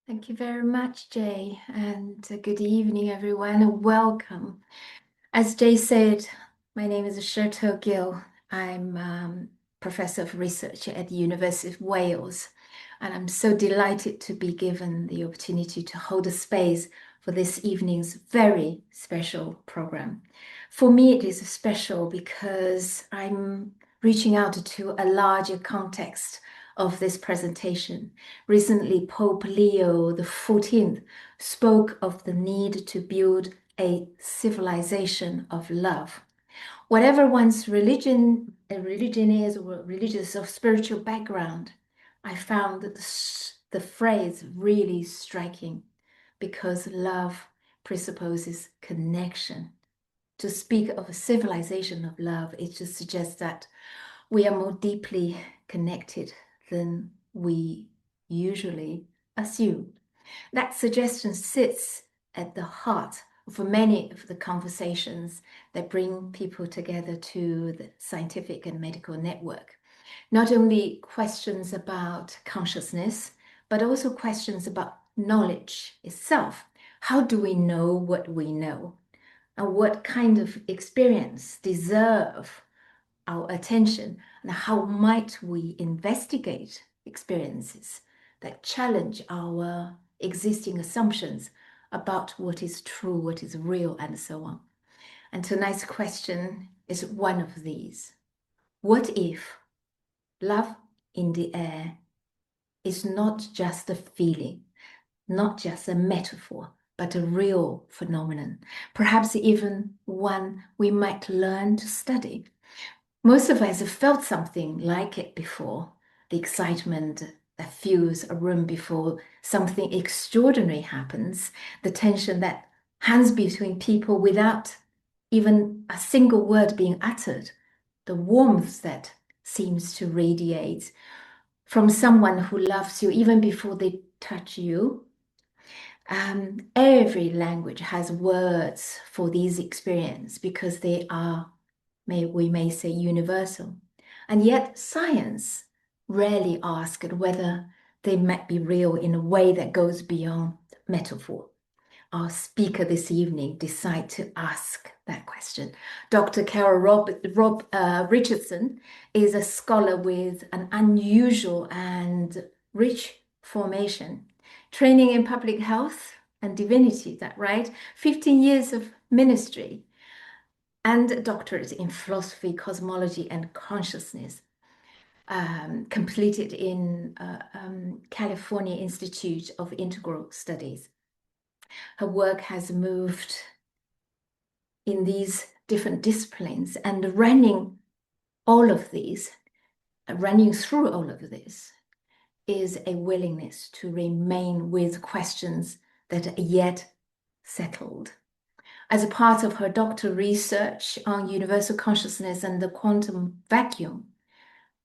Thank you very much, Jay, and good evening, everyone, and welcome. As Jay said, my name is Sherto Gill. I'm Professor of Research at the University of Wales, and I'm so delighted to be given the opportunity to hold a space for this evening's very special program. For me, it is special because I'm reaching out to a larger context of this presentation. Recently, Pope Leo XIV spoke of the need to build a civilization of love. Whatever one's religion is, or religious or spiritual background, I found that the phrase really striking because love presupposes connection. To speak of a civilization of love, it just suggests that we are more deeply connected than we usually assume. That suggestion sits at the heart of many of the conversations that bring people together to the scientific and medical network. Not only questions about consciousness, but also questions about knowledge itself. How do we know what we know? And what kind of experience deserve our attention? And how might we investigate experiences that challenge our existing assumptions about what is true, what is real, and so on? And tonight's question is one of these. What if love in the air is not just a feeling, not just a metaphor, but a real phenomenon, perhaps even one we might learn to study? Most of us have felt something like it before, the excitement that fills a room before something extraordinary happens, the tension that hangs between people without even a single word being uttered, the warmth that seems to radiate from someone who loves you even before they touch you. Every language has words for these experiences because they are, we may say, universal. And yet science rarely asks whether they might be real in a way that goes beyond metaphor. Our speaker this evening decided to ask that question. Dr. Carol Richardson is a scholar with an unusual and rich formation, training in public health and divinity, is that right? 15 years of ministry and a doctorate in philosophy, cosmology, and consciousness, completed in California Institute of Integral Studies. Her work has moved in these different disciplines, and running through all of this is a willingness to remain with questions that are yet settled. As a part of her doctoral research on universal consciousness and the quantum vacuum,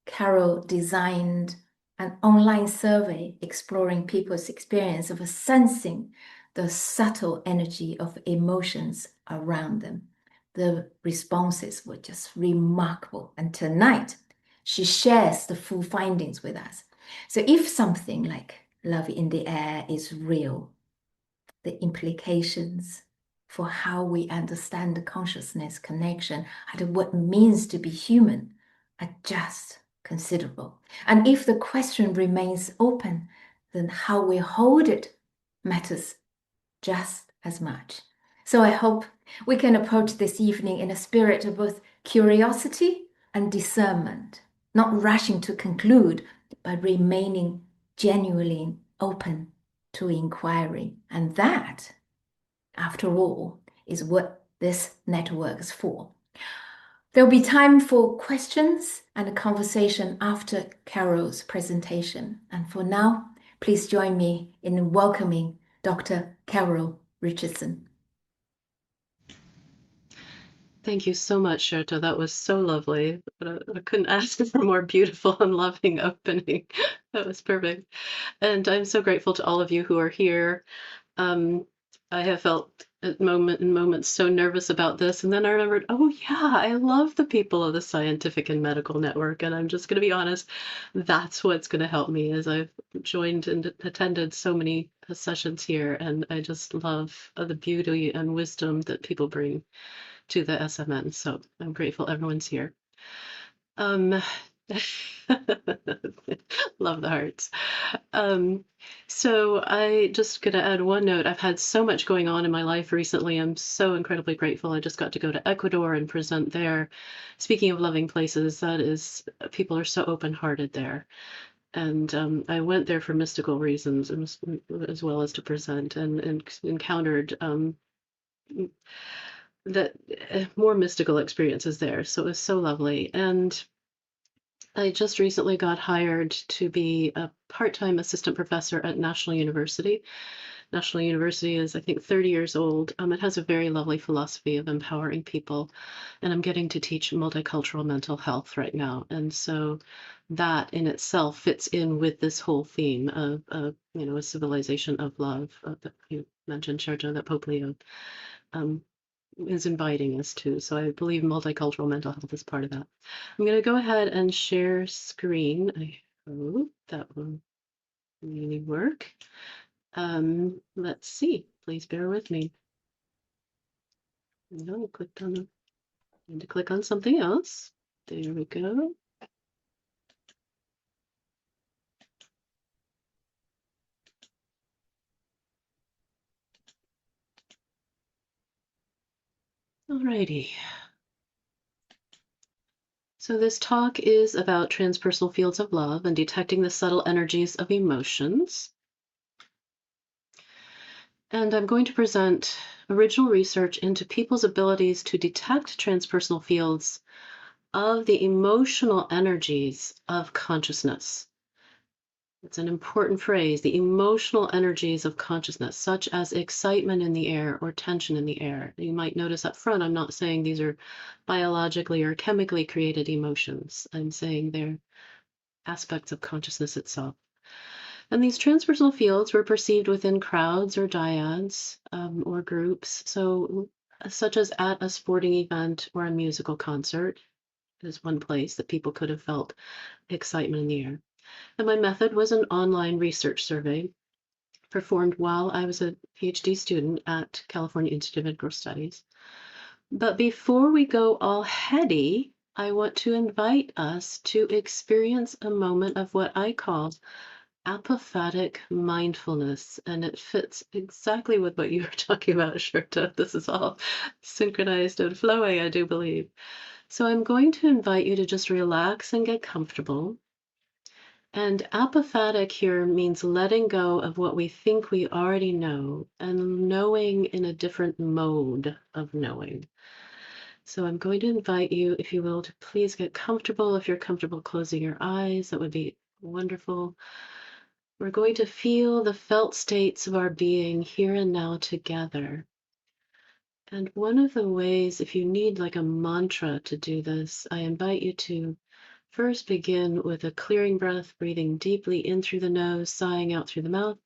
Carol designed an online survey exploring people's experience of sensing the subtle energy of emotions around them. The responses were just remarkable. And tonight, she shares the full findings with us. So if something like love in the air is real, the implications for how we understand the consciousness connection and what it means to be human are just considerable. And if the question remains open, then how we hold it matters just as much. So I hope we can approach this evening in a spirit of both curiosity and discernment, not rushing to conclude, but remaining genuinely open to inquiry. And that, after all, is what this network is for. There'll be time for questions and a conversation after Carol's presentation. And for now, please join me in welcoming Dr. Carol Richardson. Thank you so much, Sherto. That was so lovely. I couldn't ask for a more beautiful and loving opening. That was perfect. And I'm so grateful to all of you who are here. I have felt in moments so nervous about this, and then I remembered, oh yeah, I love the people of the Scientific and Medical Network, and I'm just going to be honest, that's what's going to help me as I've joined and attended so many sessions here, and I just love the beauty and wisdom that people bring to the SMN. So I'm grateful everyone's here. Um, love the hearts. Um, so I just gonna add one note. I've had so much going on in my life recently. I'm so incredibly grateful. I just got to go to Ecuador and present there. Speaking of loving places, that is, people are so open-hearted there. And I went there for mystical reasons as well as to present and encountered that more mystical experiences there. So it was so lovely. And I just recently got hired to be a part-time assistant professor at National University. National University is, I think, 30 years old. It has a very lovely philosophy of empowering people, and I'm getting to teach multicultural mental health right now. And so that in itself fits in with this whole theme of, a civilization of love that you mentioned, Sherjo, that Pope Leo um, is inviting us to. So I believe multicultural mental health is part of that. I'm going to go ahead and share screen. I hope that will really work. Let's see. Please bear with me. No, clicked on the, I need to click on something else. There we go. Alrighty. So this talk is about transpersonal fields of love and detecting the subtle energies of emotions. And I'm going to present original research into people's abilities to detect transpersonal fields of the emotional energies of consciousness. It's an important phrase, the emotional energies of consciousness, such as excitement in the air or tension in the air. You might notice up front, I'm not saying these are biologically or chemically created emotions. I'm saying they're aspects of consciousness itself. And these transpersonal fields were perceived within crowds or dyads or groups, so such as at a sporting event or a musical concert is one place that people could have felt excitement in the air. And my method was an online research survey performed while I was a PhD student at California Institute of Integral Studies. But before we go all heady, I want to invite us to experience a moment of what I call apophatic mindfulness, and it fits exactly with what you were talking about, Shirta. This is all synchronized and flowing, I do believe. So I'm going to invite you to just relax and get comfortable. And apophatic here means letting go of what we think we already know and knowing in a different mode of knowing. So I'm going to invite you, if you will, to please get comfortable. If you're comfortable closing your eyes, that would be wonderful. We're going to feel the felt states of our being here and now together. And one of the ways, if you need like a mantra to do this, I invite you to first begin with a clearing breath, breathing deeply in through the nose, sighing out through the mouth.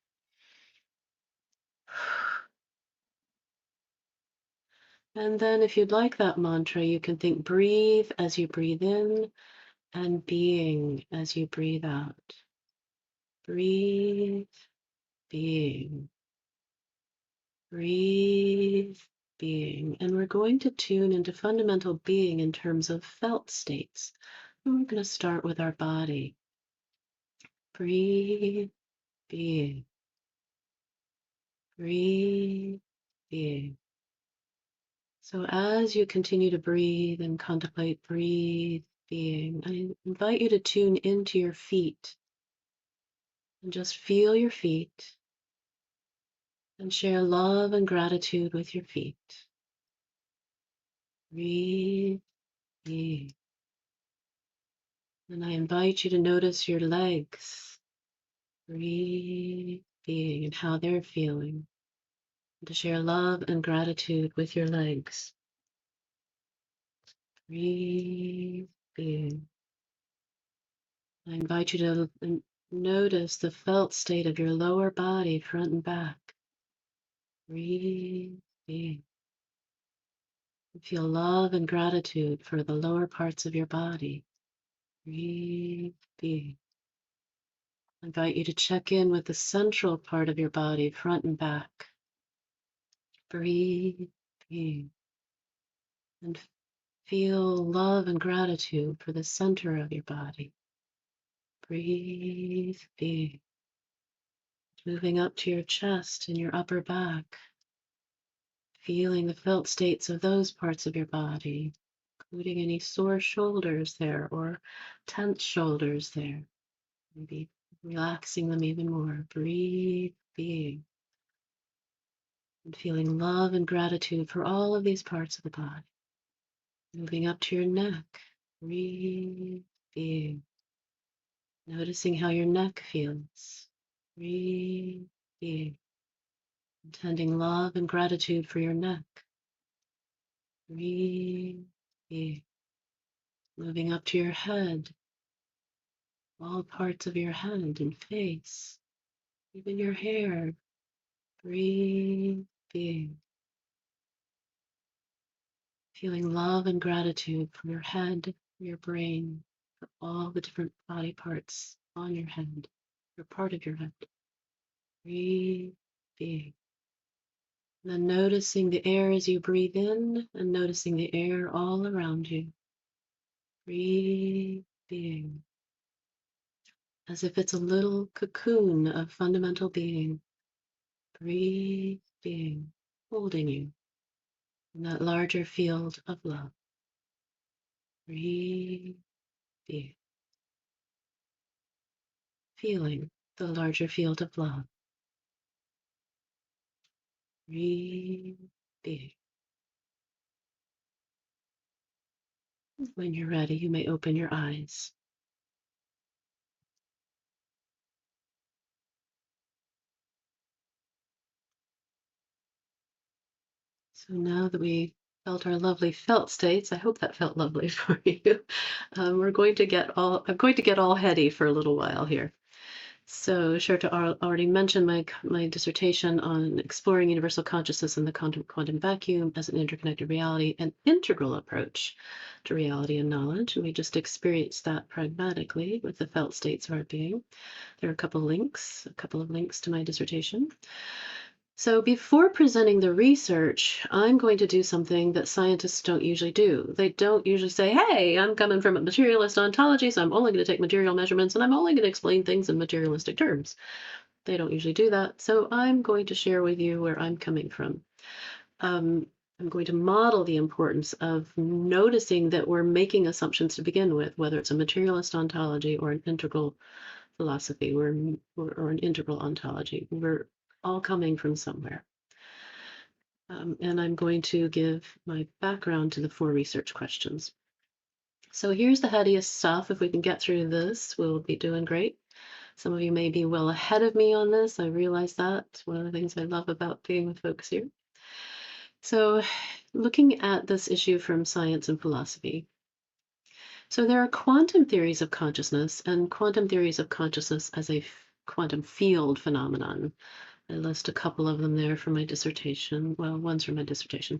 And then if you'd like that mantra, you can think breathe as you breathe in and being as you breathe out. Breathe, being. Breathe, being. And we're going to tune into fundamental being in terms of felt states. And we're going to start with our body. Breathe, being. Breathe, being. So as you continue to breathe and contemplate breathe, being, I invite you to tune into your feet and just feel your feet and share love and gratitude with your feet. Breathe, being. And I invite you to notice your legs. Breathe, being, and how they're feeling. And to share love and gratitude with your legs. Breathe, being. I invite you to notice the felt state of your lower body, front and back. Breathe, being. Feel love and gratitude for the lower parts of your body. Breathe, being. I invite you to check in with the central part of your body, front and back. Breathe, being. And feel love and gratitude for the center of your body. Breathe, being. Moving up to your chest and your upper back. Feeling the felt states of those parts of your body, including any sore shoulders there or tense shoulders there. Maybe relaxing them even more. Breathe, being. And feeling love and gratitude for all of these parts of the body. Moving up to your neck. Breathe, being. Noticing how your neck feels. Breathe, being. Intending love and gratitude for your neck. Breathe, being. Moving up to your head. All parts of your head and face. Even your hair. Breathe, being. Feeling love and gratitude for your head, your brain, for all the different body parts on your head, or part of your head. Breathe, being. And then noticing the air as you breathe in and noticing the air all around you. Breathe, being. As if it's a little cocoon of fundamental being. Breathe, being, holding you in that larger field of love. Breathe, being. Feeling the larger field of love. Breathe, being. When you're ready, you may open your eyes. So now that we felt our lovely felt states, I hope that felt lovely for you. I'm going to get all heady for a little while here. So Sherta already mentioned my dissertation on exploring universal consciousness in the quantum vacuum as an interconnected reality, an integral approach to reality and knowledge. And we just experienced that pragmatically with the felt states of our being. There are a couple of links to my dissertation. So before presenting the research, I'm going to do something that scientists don't usually do. They don't usually say, hey, I'm coming from a materialist ontology, so I'm only going to take material measurements and I'm only going to explain things in materialistic terms. They don't usually do that. So I'm going to share with you where I'm coming from. I'm going to model the importance of noticing that we're making assumptions to begin with, whether it's a materialist ontology or an integral philosophy or an integral ontology. We're all coming from somewhere. And I'm going to give my background to the 4 research questions. So here's the headiest stuff. If we can get through this, we'll be doing great. Some of you may be well ahead of me on this. I realize that. It's one of the things I love about being with folks here. So looking at this issue from science and philosophy. So there are quantum theories of consciousness and quantum theories of consciousness as a quantum field phenomenon. I list a couple of them there for my dissertation. Well, one's from my dissertation.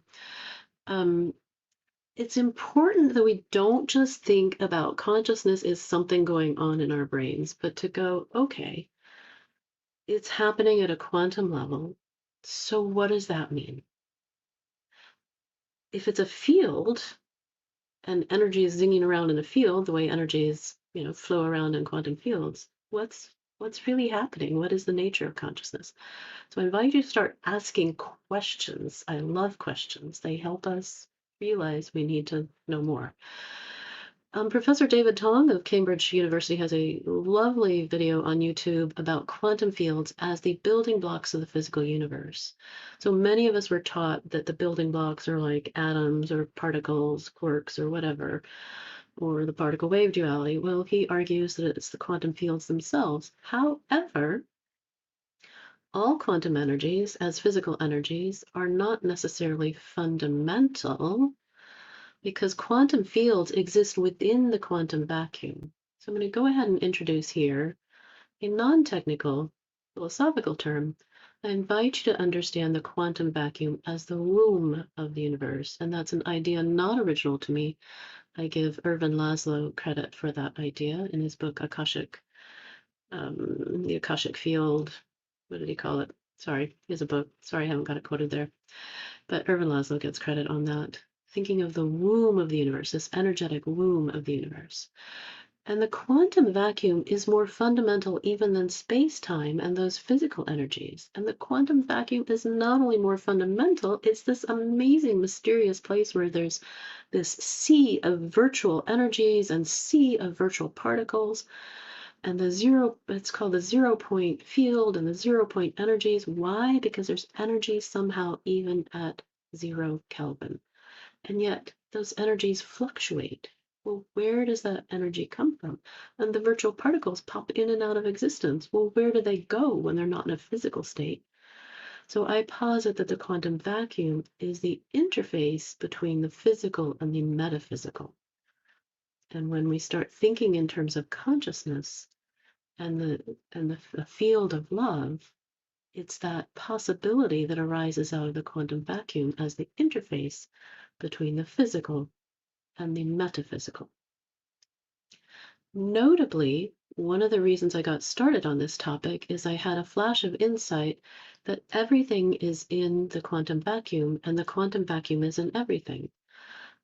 It's important that we don't just think about consciousness as something going on in our brains, but to go, okay, it's happening at a quantum level. So what does that mean? If it's a field and energy is zinging around in a field, the way energies, flow around in quantum fields, what's really happening? What is the nature of consciousness? So I invite you to start asking questions. I love questions. They help us realize we need to know more. Professor David Tong of Cambridge University has a lovely video on YouTube about quantum fields as the building blocks of the physical universe. So many of us were taught that the building blocks are like atoms or particles, quarks or whatever, or the particle wave duality. Well, he argues that it's the quantum fields themselves. However, all quantum energies, as physical energies, are not necessarily fundamental because quantum fields exist within the quantum vacuum. So I'm going to go ahead and introduce here a non-technical philosophical term I invite you to understand the quantum vacuum as the womb of the universe, and that's an idea not original to me. I give Ervin Laszlo credit for that idea in his book The Akashic Field. What did he call it? Sorry, he has a book. Sorry, I haven't got it quoted there. But Ervin Laszlo gets credit on that. Thinking of the womb of the universe, this energetic womb of the universe. And the quantum vacuum is more fundamental even than space-time and those physical energies. And the quantum vacuum is not only more fundamental, it's this amazing, mysterious place where there's this sea of virtual energies and sea of virtual particles. And it's called the 0 point field and the 0 point energies. Why? Because there's energy somehow even at 0 Kelvin. And yet those energies fluctuate. Well, where does that energy come from? And the virtual particles pop in and out of existence. Well, where do they go when they're not in a physical state? So I posit that the quantum vacuum is the interface between the physical and the metaphysical. And when we start thinking in terms of consciousness and the field of love, it's that possibility that arises out of the quantum vacuum as the interface between the physical and the metaphysical. Notably, one of the reasons I got started on this topic is I had a flash of insight that everything is in the quantum vacuum and the quantum vacuum is in everything.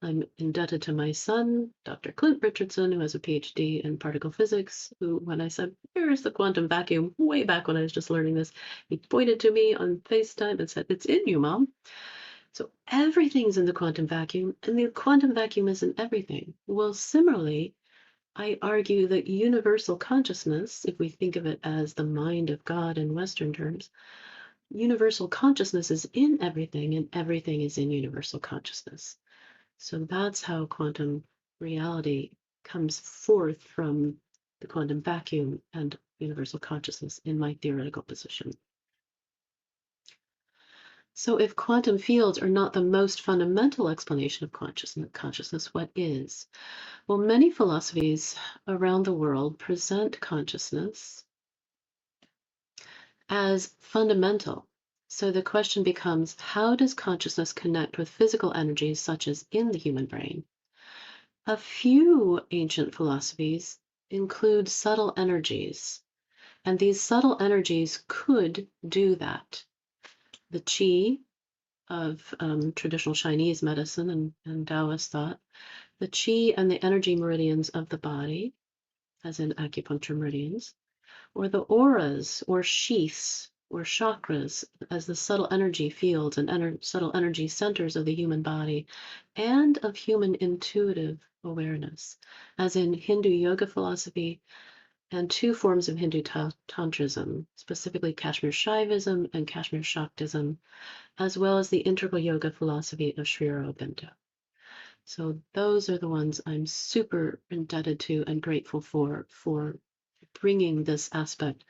I'm indebted to my son, Dr. Clint Richardson, who has a PhD in particle physics, who, when I said, "Where is the quantum vacuum?" way back when I was just learning this, he pointed to me on FaceTime and said, "It's in you, Mom." So everything's in the quantum vacuum, and the quantum vacuum is in everything. Well, similarly, I argue that universal consciousness, if we think of it as the mind of God in Western terms, universal consciousness is in everything, and everything is in universal consciousness. So that's how quantum reality comes forth from the quantum vacuum and universal consciousness in my theoretical position. So if quantum fields are not the most fundamental explanation of consciousness, what is? Well, many philosophies around the world present consciousness as fundamental. So the question becomes, how does consciousness connect with physical energies such as in the human brain? A few ancient philosophies include subtle energies, and these subtle energies could do that. The qi of traditional Chinese medicine and Taoist thought, the qi and the energy meridians of the body, as in acupuncture meridians, or the auras or sheaths or chakras as the subtle energy fields and subtle energy centers of the human body and of human intuitive awareness, as in Hindu yoga philosophy and two forms of Hindu Tantrism, specifically Kashmir Shaivism and Kashmir Shaktism, as well as the integral yoga philosophy of Sri Aurobindo. So those are the ones I'm super indebted to and grateful for bringing this aspect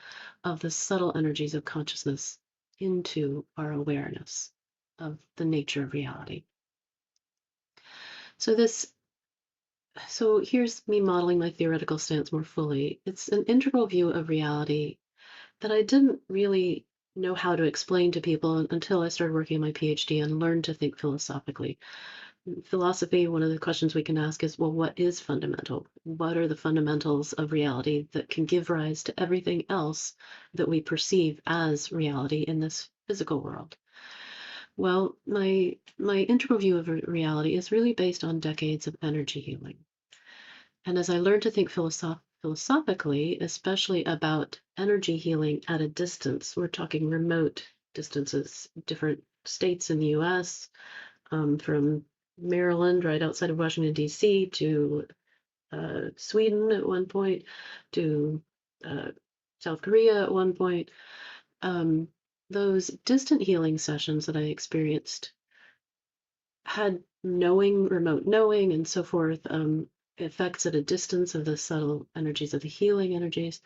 of the subtle energies of consciousness into our awareness of the nature of reality. So here's me modeling my theoretical stance more fully. It's an integral view of reality that I didn't really know how to explain to people until I started working on my PhD and learned to think philosophically. Philosophy, one of the questions we can ask is, well, what is fundamental? What are the fundamentals of reality that can give rise to everything else that we perceive as reality in this physical world? Well, my integral view of reality is really based on decades of energy healing. And as I learned to think philosophically, especially about energy healing at a distance, we're talking remote distances, different states in the US, from Maryland, right outside of Washington, D.C., to Sweden at one point, to uh, South Korea at one point. Those distant healing sessions that I experienced had knowing, remote knowing, and so forth, effects at a distance of the subtle energies of the healing energies.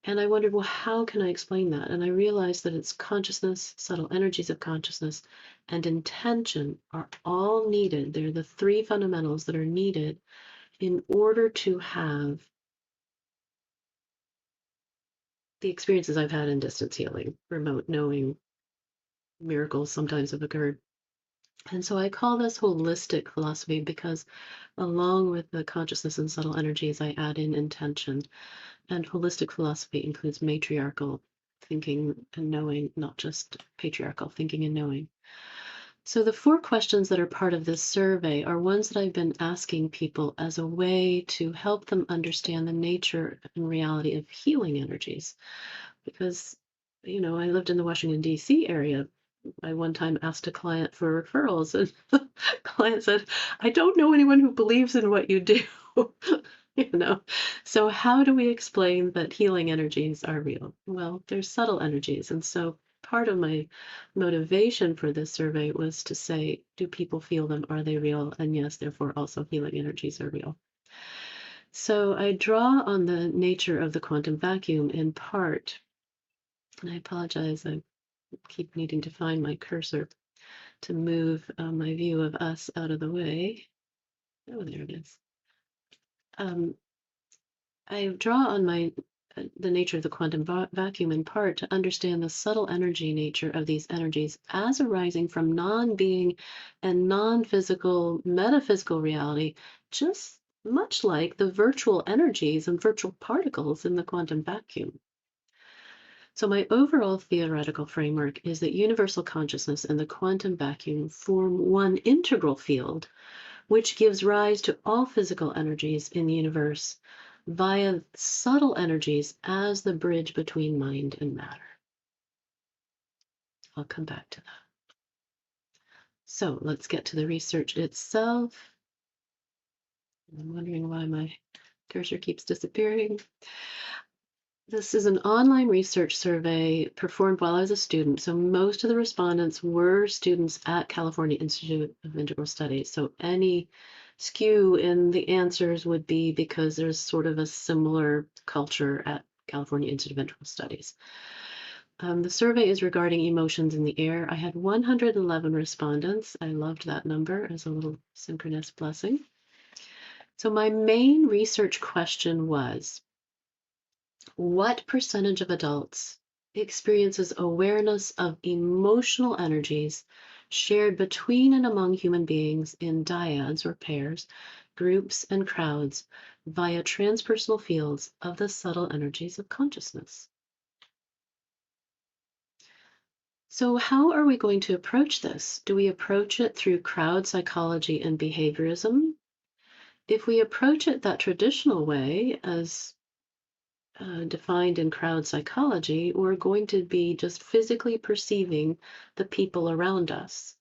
And I wondered, well, how can I explain that? And I realized that it's consciousness, subtle energies of consciousness, and intention are all needed. They're the three fundamentals that are needed in order to have the experiences I've had in distance healing, remote knowing, miracles sometimes have occurred. And so I call this holistic philosophy because along with the consciousness and subtle energies, I add in intention. And holistic philosophy includes matriarchal thinking and knowing, not just patriarchal thinking and knowing. So the 4 questions that are part of this survey are ones that I've been asking people as a way to help them understand the nature and reality of healing energies. Because, I lived in the Washington, D.C. area. I one time asked a client for referrals, and the client said, I don't know anyone who believes in what you do. you know. So how do we explain that healing energies are real? Well, they're subtle energies. And so part of my motivation for this survey was to say, do people feel them? Are they real? And yes, therefore also healing energies are real. So I draw on the nature of the quantum vacuum in part, and I apologize, I keep needing to find my cursor to move my view of us out of the way. Oh, there it is. I draw on the nature of the quantum vacuum in part to understand the subtle energy nature of these energies as arising from non-being and non-physical metaphysical reality, just much like the virtual energies and virtual particles in the quantum vacuum. So my overall theoretical framework is that universal consciousness and the quantum vacuum form one integral field, which gives rise to all physical energies in the universe via subtle energies as the bridge between mind and matter. I'll come back to that. So let's get to the research itself. I'm wondering why my cursor keeps disappearing. This is an online research survey performed while I was a student. So most of the respondents were students at California Institute of Integral Studies. So any skew in the answers would be because there's sort of a similar culture at California Institute of Integral Studies. The survey is regarding emotions in the air. I had 111 respondents. I loved that number as a little synchronous blessing. So my main research question was, what percentage of adults experiences awareness of emotional energies shared between and among human beings in dyads or pairs, groups, and crowds via transpersonal fields of the subtle energies of consciousness? So, how are we going to approach this? Do we approach it through crowd psychology and behaviorism? If we approach it that traditional way, as defined in crowd psychology, we're going to be just physically perceiving the people around us.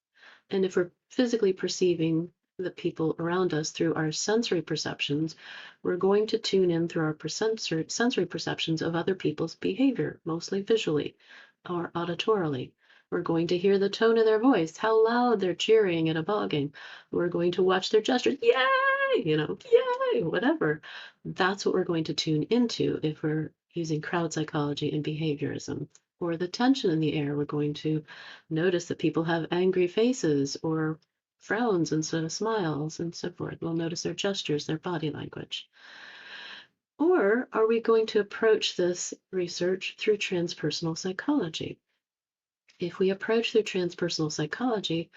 And if we're physically perceiving the people around us through our sensory perceptions, we're going to tune in through our sensory perceptions of other people's behavior, mostly visually or auditorily. We're going to hear the tone of their voice, how loud they're cheering at a ball game. We're going to watch their gestures, yay, yay, whatever. That's what we're going to tune into if we're using crowd psychology and behaviorism. Or the tension in the air, we're going to notice that people have angry faces or frowns instead of smiles and so forth. We'll notice their gestures, their body language. Or are we going to approach this research through transpersonal psychology? If we approach through transpersonal psychology,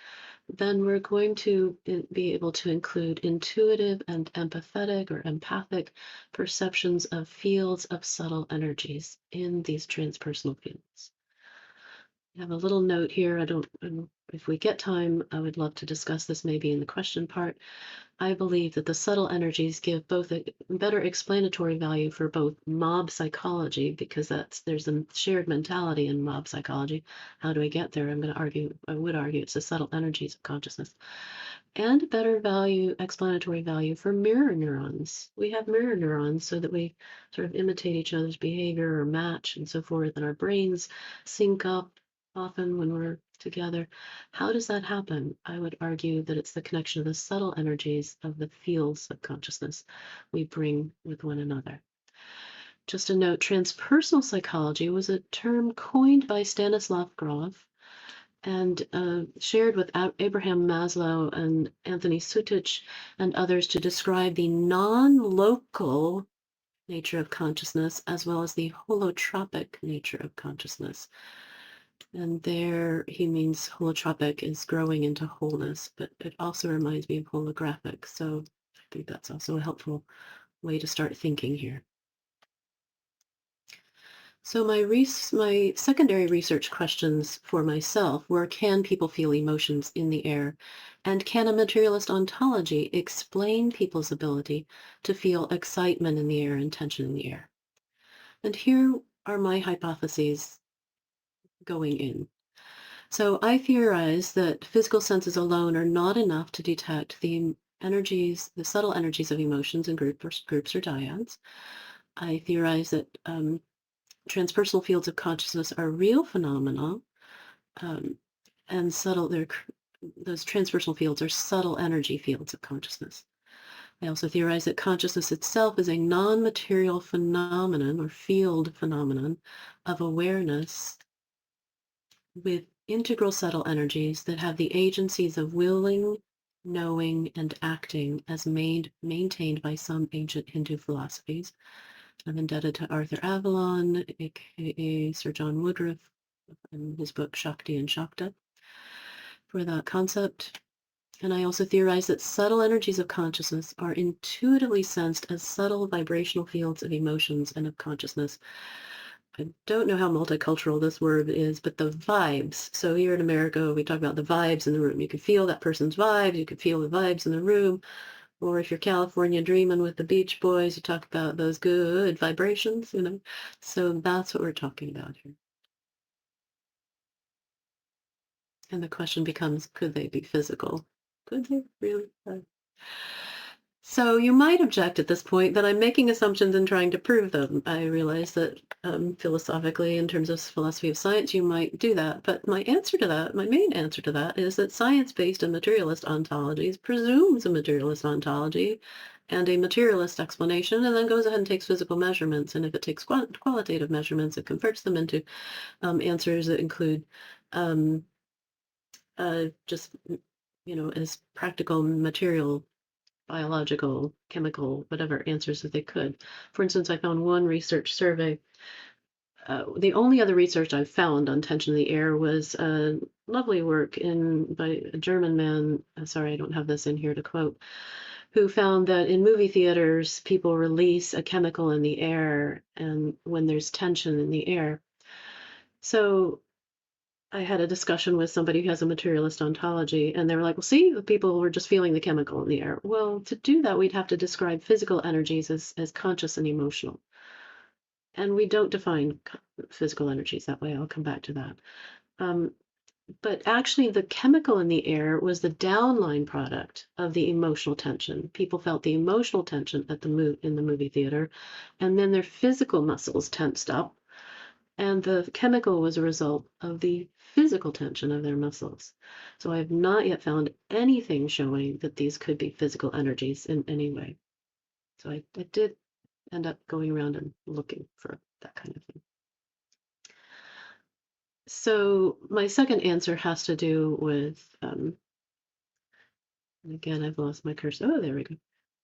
then we're going to be able to include intuitive and empathetic or empathic perceptions of fields of subtle energies in these transpersonal fields. I have a little note here. If we get time, I would love to discuss this maybe in the question part. I believe that the subtle energies give both a better explanatory value for both mob psychology, because there's a shared mentality in mob psychology. How do we get there? I would argue it's the subtle energies of consciousness. And better explanatory value for mirror neurons. We have mirror neurons so that we sort of imitate each other's behavior or match and so forth, and our brains sync up often when we're together. How does that happen? I would argue that it's the connection of the subtle energies of the fields of consciousness we bring with one another. Just a note, transpersonal psychology was a term coined by Stanislav Grof and shared with Abraham Maslow and Anthony Sutich and others to describe the non-local nature of consciousness, as well as the holotropic nature of consciousness. And there he means holotropic is growing into wholeness, but it also reminds me of holographic. So I think that's also a helpful way to start thinking here. So my secondary research questions for myself were, can people feel emotions in the air? And can a materialist ontology explain people's ability to feel excitement in the air and tension in the air? And here are my hypotheses going in. So I theorize that physical senses alone are not enough to detect the energies, the subtle energies of emotions in groups or dyads. I theorize that transpersonal fields of consciousness are real phenomena, um, and subtle. Those transpersonal fields are subtle energy fields of consciousness. I also theorize that consciousness itself is a non-material phenomenon or field phenomenon of awareness with integral subtle energies that have the agencies of willing, knowing, and acting as maintained by some ancient Hindu philosophies. I'm indebted to Arthur Avalon, aka Sir John Woodruff, in his book Shakti and Shakta, for that concept. And I also theorize that subtle energies of consciousness are intuitively sensed as subtle vibrational fields of emotions and of consciousness. I don't know how multicultural this word is, but the vibes. So here in America, we talk about the vibes in the room. You can feel that person's vibes. You can feel the vibes in the room. Or if you're California dreaming with the Beach Boys, you talk about those good vibrations, you know. So that's what we're talking about here. And the question becomes, could they be physical? Could they really? So you might object at this point that I'm making assumptions and trying to prove them. I realize that philosophically, in terms of philosophy of science, you might do that. But my answer to that, my main answer to that, is that science-based and materialist ontologies presumes a materialist ontology and a materialist explanation, and then goes ahead and takes physical measurements. And if it takes qualitative measurements, it converts them into answers that include um, just, as practical material biological, chemical, whatever answers that they could. For instance, I found one research survey. The only other research I've found on tension in the air was a lovely work by a German man. Sorry, I don't have this in here to quote, who found that in movie theaters, people release a chemical in the air, and when there's tension in the air. So I had a discussion with somebody who has a materialist ontology, and they were like, well, see, the people were just feeling the chemical in the air. Well, to do that, we'd have to describe physical energies as conscious and emotional. And we don't define physical energies that way. I'll come back to that. But actually, the chemical in the air was the downline product of the emotional tension. People felt the emotional tension in the movie theater, and then their physical muscles tensed up. And the chemical was a result of the physical tension of their muscles. So I have not yet found anything showing that these could be physical energies in any way. So I did end up going around and looking for that kind of thing. So my second answer has to do with, again, I've lost my cursor. Oh, there we go.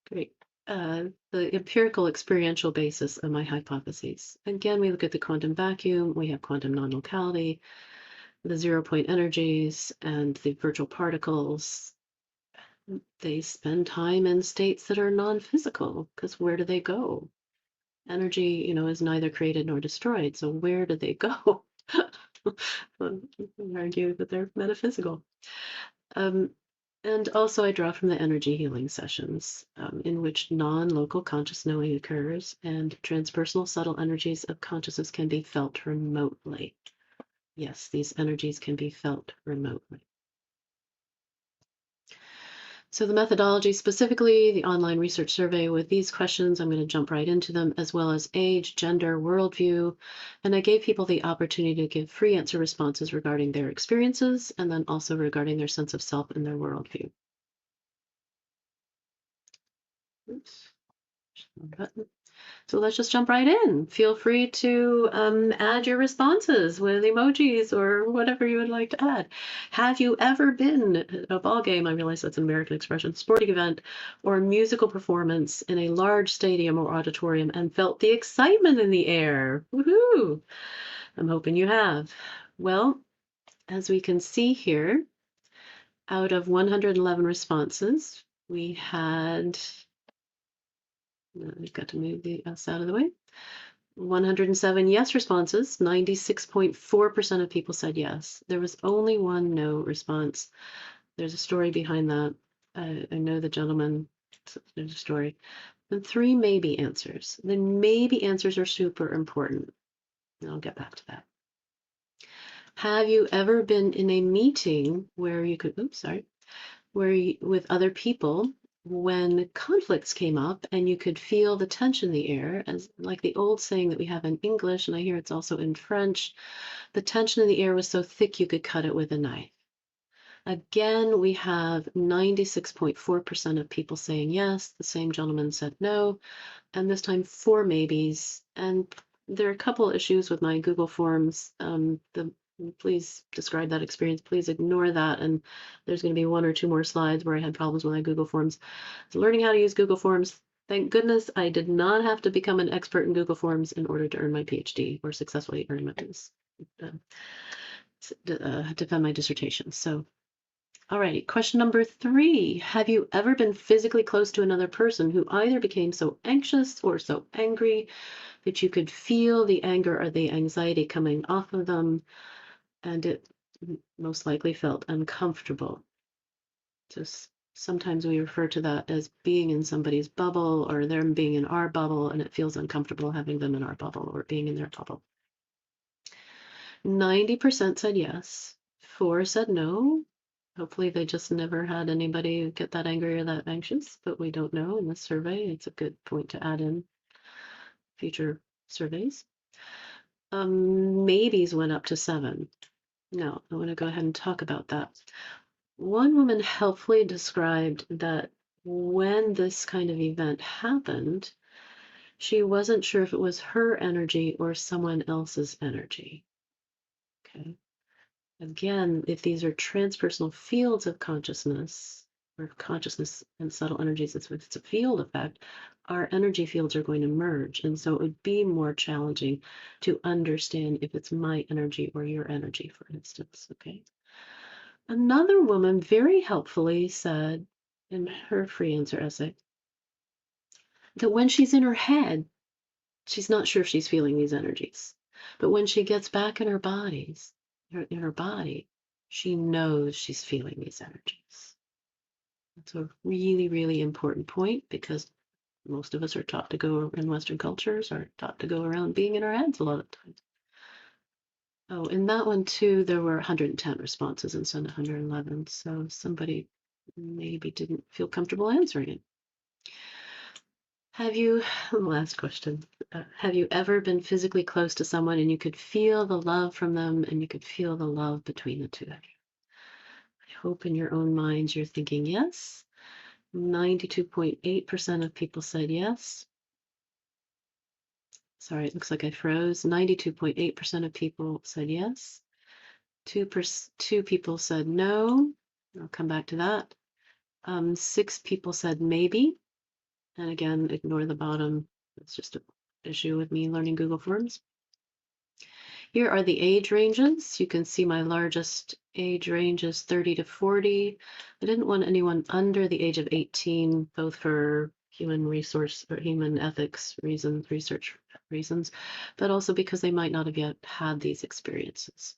Great. The empirical experiential basis of my hypotheses. Again, we look at the quantum vacuum, we have quantum non-locality, the 0 point energies, and the virtual particles. They spend time in states that are non-physical, because where do they go? Energy, is neither created nor destroyed, so where do they go? Well, you can argue that they're metaphysical. And also I draw from the energy healing sessions, in which non-local conscious knowing occurs, and transpersonal subtle energies of consciousness can be felt remotely. Yes, these energies can be felt remotely. So the methodology, specifically the online research survey with these questions, I'm going to jump right into them, as well as age, gender, worldview. And I gave people the opportunity to give free answer responses regarding their experiences, and then also regarding their sense of self and their worldview. Oops, button. So let's just jump right in. Feel free to add your responses with emojis or whatever you would like to add. Have you ever been at a ball game? I realize that's an American expression, sporting event, or musical performance in a large stadium or auditorium and felt the excitement in the air? Woohoo! I'm hoping you have. Well, as we can see here, out of 111 responses, we had, we've got to move the S out of the way. 107 yes responses, 96.4% of people said yes. There was only one no response. There's a story behind that. I know the gentleman, there's a story. And 3 maybe answers. The maybe answers are super important. I'll get back to that. Have you ever been in a meeting where you could, oops, sorry, where you, with other people when conflicts came up and you could feel the tension in the air, as like the old saying that we have in English, and I hear it's also in French, the tension in the air was so thick you could cut it with a knife. Again, we have 96.4% of people saying yes. The same gentleman said no, and this time 4 maybes. And there are a couple issues with my Google Forms. Please describe that experience. Please ignore that. And there's going to be 1 or 2 more slides where I had problems with my Google Forms. So learning how to use Google Forms. Thank goodness I did not have to become an expert in Google Forms in order to earn my PhD or successfully earn my defend my dissertation. So, alrighty, question number 3. Have you ever been physically close to another person who either became so anxious or so angry that you could feel the anger or the anxiety coming off of them, and it most likely felt uncomfortable? Just sometimes we refer to that as being in somebody's bubble or them being in our bubble, and it feels uncomfortable having them in our bubble or being in their bubble. 90% said yes. 4 said no. Hopefully they just never had anybody get that angry or that anxious, but we don't know in this survey. It's a good point to add in future surveys. Maybes went up to 7. Now, I want to go ahead and talk about that. One woman helpfully described that when this kind of event happened, she wasn't sure if it was her energy or someone else's energy. Okay. Again, if these are transpersonal fields of consciousness, or consciousness and subtle energies, if it's a field effect, our energy fields are going to merge. And so it would be more challenging to understand if it's my energy or your energy, for instance. Okay. Another woman very helpfully said in her free answer essay that when she's in her head, she's not sure if she's feeling these energies. But when she gets back in her bodies, in her body, she knows she's feeling these energies. That's a really, really important point because most of us are taught to go in Western cultures are taught to go around being in our heads a lot of times. Oh, in that one too, there were 110 responses instead of 111. So somebody maybe didn't feel comfortable answering it. Have you, last question, have you ever been physically close to someone and you could feel the love from them and you could feel the love between the two of you? I hope in your own minds you're thinking yes. 92.8% of people said yes. Sorry, it looks like I froze. 92.8% of people said yes. 2 people said no. I'll come back to that. 6 people said maybe. And again, ignore the bottom. It's just an issue with me learning Google Forms. Here are the age ranges. You can see my largest age range is 30 to 40. I didn't want anyone under the age of 18, both for human resource or human ethics reasons, research reasons, but also because they might not have yet had these experiences.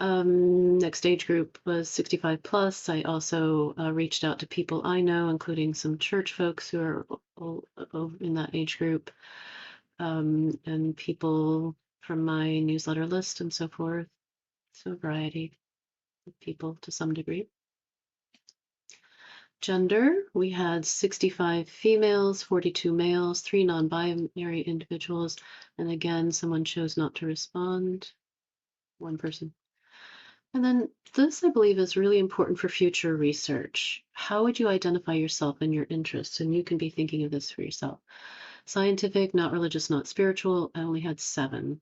Next age group was 65 plus. I also reached out to people I know, including some church folks who are in that age group, and people from my newsletter list and so forth. So a variety of people to some degree. Gender, we had 65 females, 42 males, 3 non-binary individuals, and again, someone chose not to respond. 1 person. And then this, I believe, is really important for future research. How would you identify yourself and your interests? And you can be thinking of this for yourself. Scientific, not religious, not spiritual, I only had 7.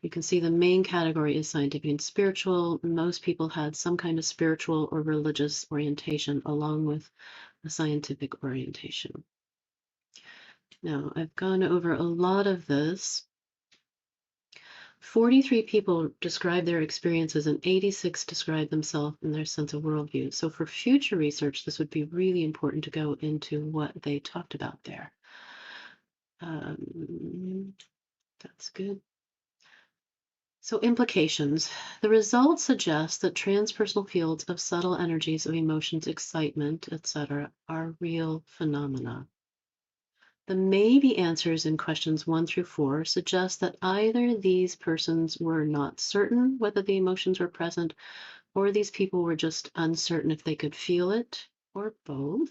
You can see the main category is scientific and spiritual. Most people had some kind of spiritual or religious orientation along with a scientific orientation. Now, I've gone over a lot of this. 43 people describe their experiences and 86 describe themselves and their sense of worldview. So for future research, this would be really important to go into what they talked about there. That's good. So implications. The results suggest that transpersonal fields of subtle energies of emotions, excitement, etc., are real phenomena. The maybe answers in questions 1 through 4 suggest that either these persons were not certain whether the emotions were present, or these people were just uncertain if they could feel it, or both.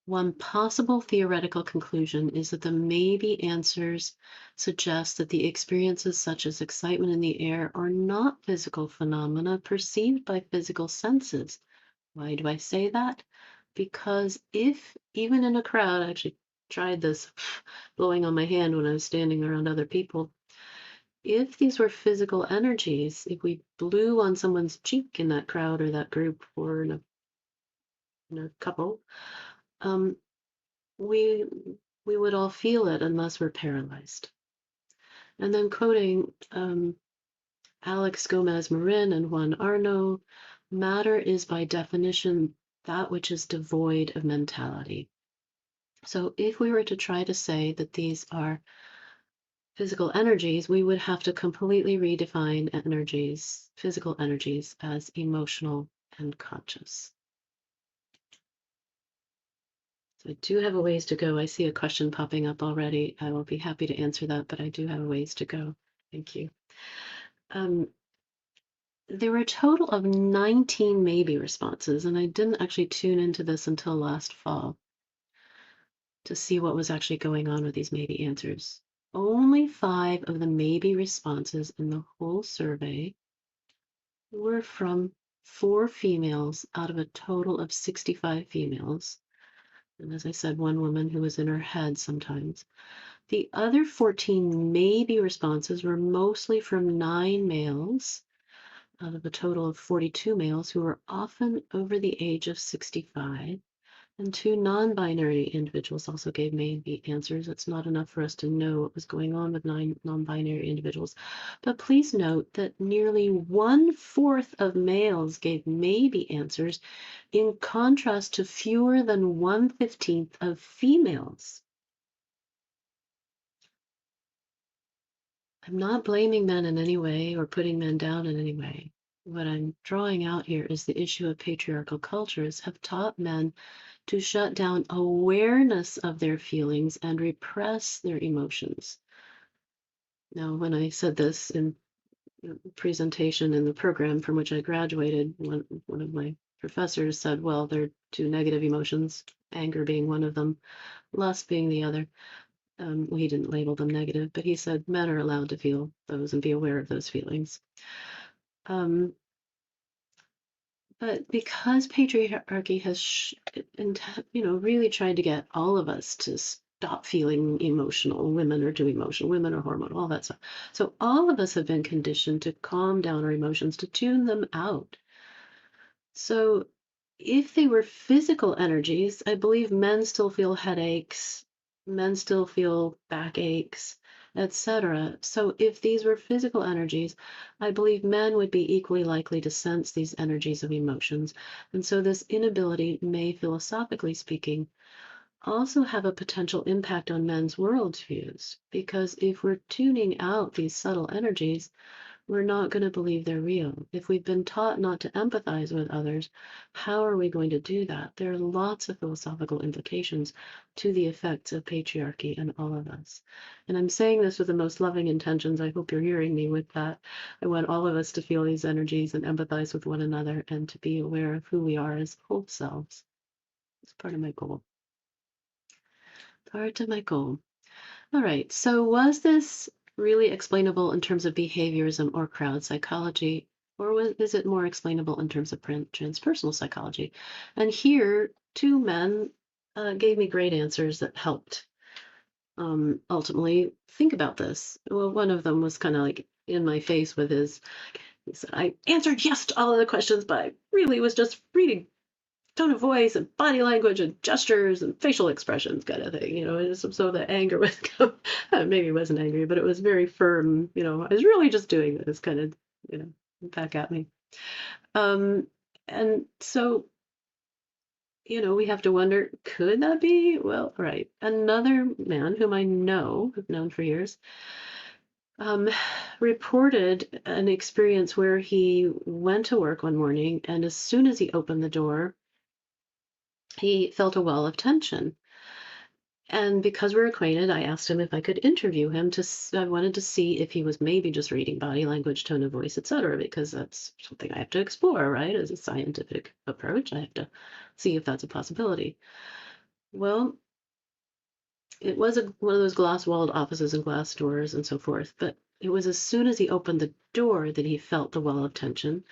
One possible theoretical conclusion is that the maybe answers suggest that the experiences such as excitement in the air are not physical phenomena perceived by physical senses. Why do I say that? Because if, even in a crowd, I actually tried this blowing on my hand when I was standing around other people, if these were physical energies, if we blew on someone's cheek in that crowd or that group or in a couple, um, we we would all feel it unless we're paralyzed. And then quoting Alex Gomez Marin and Juan Arno, matter is by definition that which is devoid of mentality. So if we were to try to say that these are physical energies, we would have to completely redefine energies, physical energies, as emotional and conscious. So I do have a ways to go. I see a question popping up already. I will be happy to answer that, but I do have a ways to go. Thank you. There were a total of 19 maybe responses, and I didn't actually tune into this until last fall to see what was actually going on with these maybe answers. Only 5 of the maybe responses in the whole survey were from 4 females out of a total of 65 females. And as I said, 1 woman who was in her head sometimes. The other 14 maybe responses were mostly from 9 males out of a total of 42 males who were often over the age of 65. And 2 non-binary individuals also gave maybe answers. It's not enough for us to know what was going on with 9 non-binary individuals. But please note that nearly 1/4 of males gave maybe answers, in contrast to fewer than 1/15 of females. I'm not blaming men in any way or putting men down in any way. What I'm drawing out here is the issue of patriarchal cultures have taught men to shut down awareness of their feelings and repress their emotions. Now, when I said this in presentation in the program from which I graduated, one of my professors said, well, there are 2 negative emotions, anger being one of them, lust being the other. Well, he didn't label them negative, but he said men are allowed to feel those and be aware of those feelings. But because patriarchy has, really tried to get all of us to stop feeling emotional, women are too emotional, women are hormonal, all that stuff. So all of us have been conditioned to calm down our emotions, to tune them out. So if they were physical energies, I believe men still feel headaches, men still feel backaches, etc. So if these were physical energies, I believe men would be equally likely to sense these energies of emotions. And so this inability may, philosophically speaking, also have a potential impact on men's worldviews. Because if we're tuning out these subtle energies, we're not going to believe they're real. If we've been taught not to empathize with others, how are we going to do that? There are lots of philosophical implications to the effects of patriarchy on all of us. And I'm saying this with the most loving intentions. I hope you're hearing me with that. I want all of us to feel these energies and empathize with one another and to be aware of who we are as whole selves. It's part of my goal. Part of my goal. All right, so was this really explainable in terms of behaviorism or crowd psychology, or is it more explainable in terms of transpersonal psychology? And here, 2 men gave me great answers that helped. ultimately think about this. Well, one of them was kind of like in my face with he said, I answered yes to all of the questions, but I really was just reading tone of voice and body language and gestures and facial expressions kind of thing, and so the anger was maybe it wasn't angry, but it was very firm, I was really just doing this kind of, you know, back at me. Um, and so, we have to wonder, could that be? Well, right. Another man whom I have known for years, um, reported an experience where he went to work one morning, and as soon as he opened the door, he felt a wall of tension. And because we're acquainted, I asked him if I could interview him I wanted to see if he was maybe just reading body language, tone of voice, etc., because that's something I have to explore, right? As a scientific approach, I have to see if that's a possibility. Well, it was one of those glass-walled offices and glass doors and so forth, but it was as soon as he opened the door that he felt the wall of tension.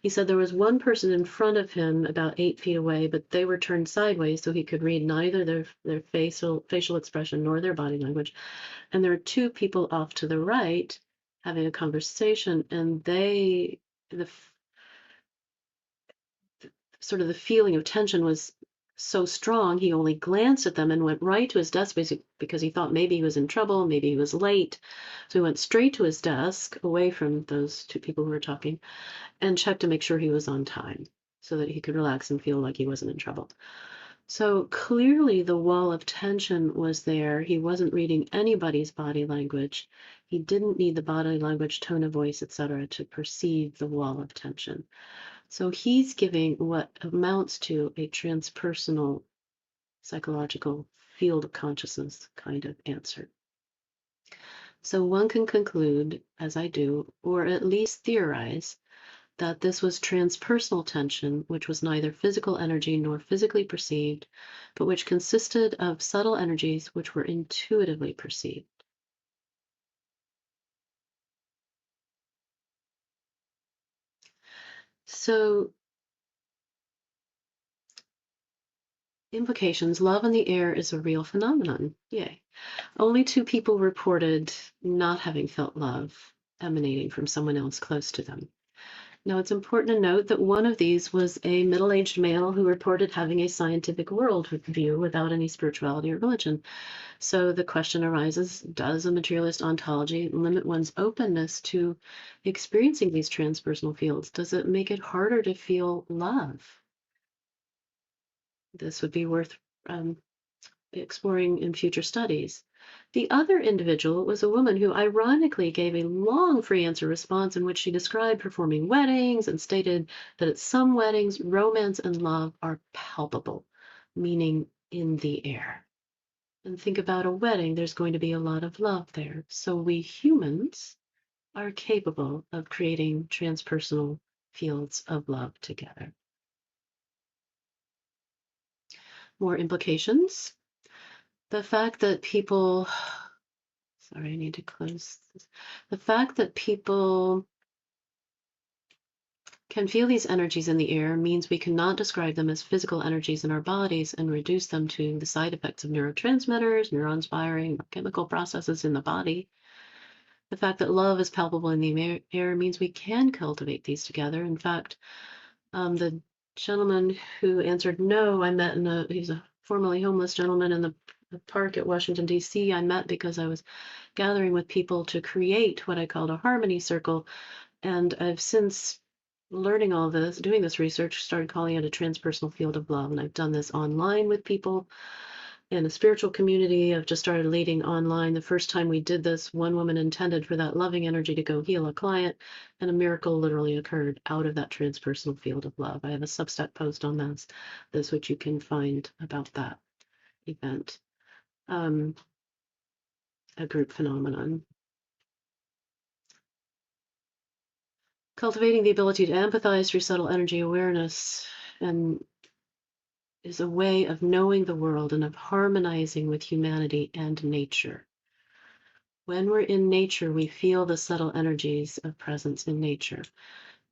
He said there was one person in front of him about 8 feet away, but they were turned sideways so he could read neither their facial expression nor their body language. And there were two people off to the right having a conversation, and the sort of the feeling of tension was so strong, he only glanced at them and went right to his desk because he thought maybe he was in trouble, maybe he was late. So he went straight to his desk, away from those two people who were talking, and checked to make sure he was on time so that he could relax and feel like he wasn't in trouble. So clearly the wall of tension was there. He wasn't reading anybody's body language. He didn't need the body language, tone of voice, etc., to perceive the wall of tension. So he's giving what amounts to a transpersonal psychological field of consciousness kind of answer. So one can conclude, as I do, or at least theorize, that this was transpersonal tension, which was neither physical energy nor physically perceived, but which consisted of subtle energies which were intuitively perceived. So, implications: love in the air is a real phenomenon. Yay. Only two people reported not having felt love emanating from someone else close to them. Now, it's important to note that one of these was a middle-aged male who reported having a scientific worldview without any spirituality or religion. So the question arises, does a materialist ontology limit one's openness to experiencing these transpersonal fields? Does it make it harder to feel love? This would be worth exploring in future studies. The other individual was a woman who ironically gave a long free answer response in which she described performing weddings and stated that at some weddings, romance and love are palpable, meaning in the air. And think about a wedding, there's going to be a lot of love there. So we humans are capable of creating transpersonal fields of love together. More implications. The fact that people Sorry, I need to close this. The fact that people can feel these energies in the air means we cannot describe them as physical energies in our bodies and reduce them to the side effects of neurotransmitters, neurons firing, chemical processes in the body. The fact that love is palpable in the air means we can cultivate these together. In fact, the gentleman who answered no, he's a formerly homeless gentleman in the park at Washington, D.C. I met because I was gathering with people to create what I called a harmony circle. And I've since learning all this, doing this research, started calling it a transpersonal field of love. And I've done this online with people in a spiritual community. I've just started leading online. The first time we did this, one woman intended for that loving energy to go heal a client, and a miracle literally occurred out of that transpersonal field of love. I have a Substack post on this which you can find about that event. A group phenomenon. Cultivating the ability to empathize through subtle energy awareness and is a way of knowing the world and of harmonizing with humanity and nature. When we're in nature, we feel the subtle energies of presence in nature.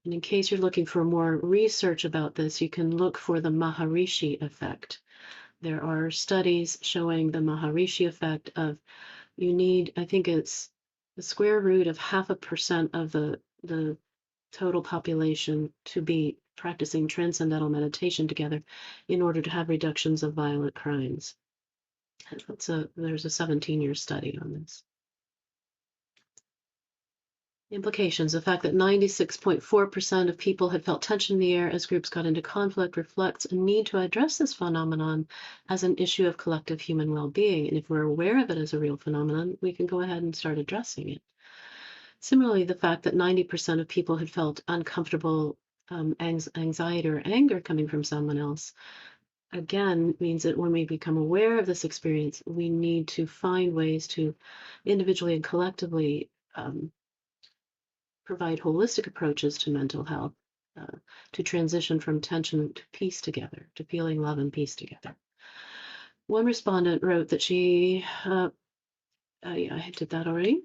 And in case you're looking for more research about this, you can look for the Maharishi effect. There are studies showing the Maharishi effect of you need, I think it's the square root of 0.5% of the total population to be practicing transcendental meditation together in order to have reductions of violent crimes. There's a 17-year study on this. Implications. The fact that 96.4% of people had felt tension in the air as groups got into conflict reflects a need to address this phenomenon as an issue of collective human well-being. And if we're aware of it as a real phenomenon, we can go ahead and start addressing it. Similarly, the fact that 90% of people had felt uncomfortable anxiety or anger coming from someone else, again, means that when we become aware of this experience, we need to find ways to individually and collectively provide holistic approaches to mental health, to transition from tension to peace together, to feeling love and peace together. One respondent wrote that she, yeah, I did that already.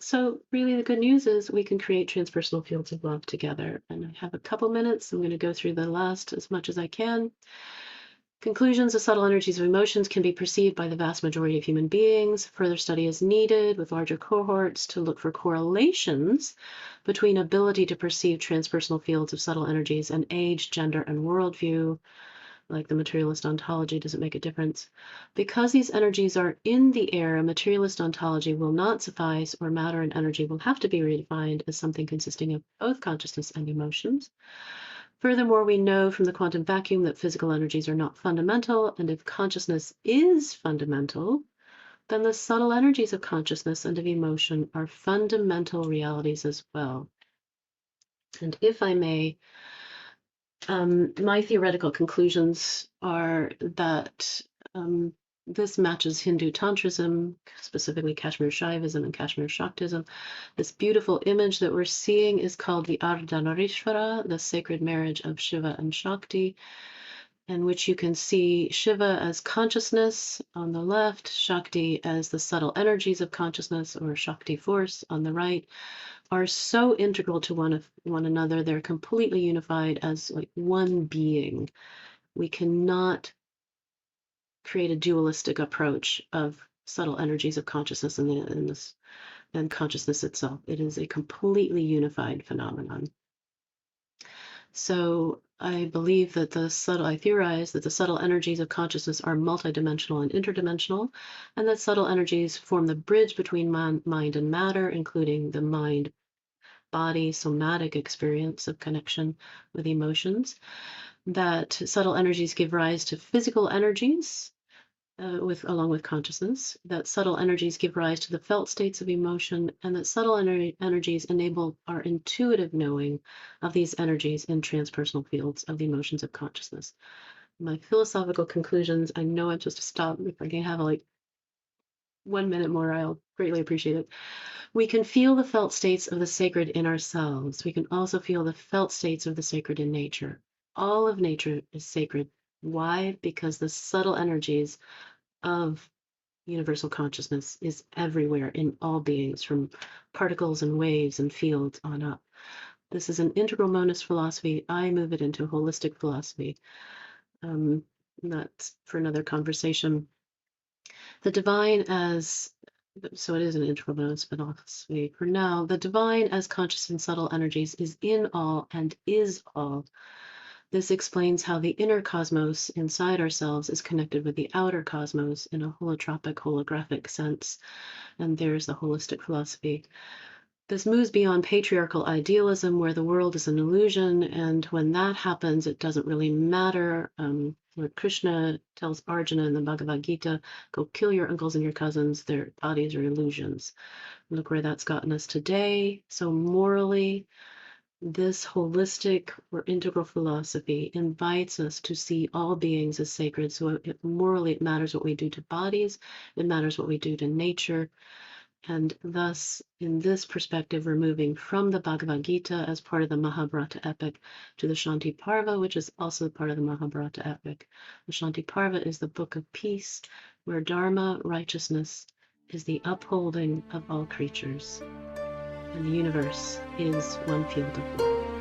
So really the good news is we can create transpersonal fields of love together. And I have a couple minutes. I'm going to go through the last as much as I can. Conclusions. The subtle energies of emotions can be perceived by the vast majority of human beings. Further study is needed with larger cohorts to look for correlations between ability to perceive transpersonal fields of subtle energies and age, gender, and worldview. Like the materialist ontology doesn't make a difference. Because these energies are in the air, a materialist ontology will not suffice, or matter and energy will have to be redefined as something consisting of both consciousness and emotions. Furthermore, we know from the quantum vacuum that physical energies are not fundamental, and if consciousness is fundamental, then the subtle energies of consciousness and of emotion are fundamental realities as well. And if I may, my theoretical conclusions are that this matches Hindu Tantrism, specifically Kashmir Shaivism and Kashmir Shaktism. This beautiful image that we're seeing is called the Ardhanarishvara, the sacred marriage of Shiva and Shakti, in which you can see Shiva as consciousness on the left, Shakti as the subtle energies of consciousness, or Shakti force on the right, are so integral to one another. They're completely unified as like one being. We cannot create a dualistic approach of subtle energies of consciousness and consciousness itself. It is a completely unified phenomenon. So I believe that I theorize that the subtle energies of consciousness are multidimensional and interdimensional, and that subtle energies form the bridge between mind and matter, including the mind body somatic experience of connection with emotions, that subtle energies give rise to physical energies along with consciousness, that subtle energies give rise to the felt states of emotion, and that subtle energies enable our intuitive knowing of these energies in transpersonal fields of the emotions of consciousness. My philosophical conclusions, I know I'm supposed to stop. If I can have like 1 minute more, I'll greatly appreciate it. We can feel the felt states of the sacred in ourselves. We can also feel the felt states of the sacred in nature. All of nature is sacred. Why? Because the subtle energies of universal consciousness is everywhere in all beings, from particles and waves and fields on up. This is an integral monist philosophy. I move it into a holistic philosophy. That's for another conversation. The divine as So it is an integral monist philosophy. For now, the divine as conscious and subtle energies is in all and is all. This explains how the inner cosmos inside ourselves is connected with the outer cosmos in a holotropic, holographic sense. And there's the holistic philosophy. This moves beyond patriarchal idealism, where the world is an illusion, and when that happens, it doesn't really matter. Lord Krishna tells Arjuna in the Bhagavad Gita, go kill your uncles and your cousins, their bodies are illusions. Look where that's gotten us today. So morally, this holistic or integral philosophy invites us to see all beings as sacred. So morally, it matters what we do to bodies, it matters what we do to nature. And thus, in this perspective, we're moving from the Bhagavad Gita as part of the Mahabharata epic to the Shanti Parva, which is also part of the Mahabharata epic. The Shanti Parva is the book of peace, where Dharma, righteousness, is the upholding of all creatures. And the universe is one field of love.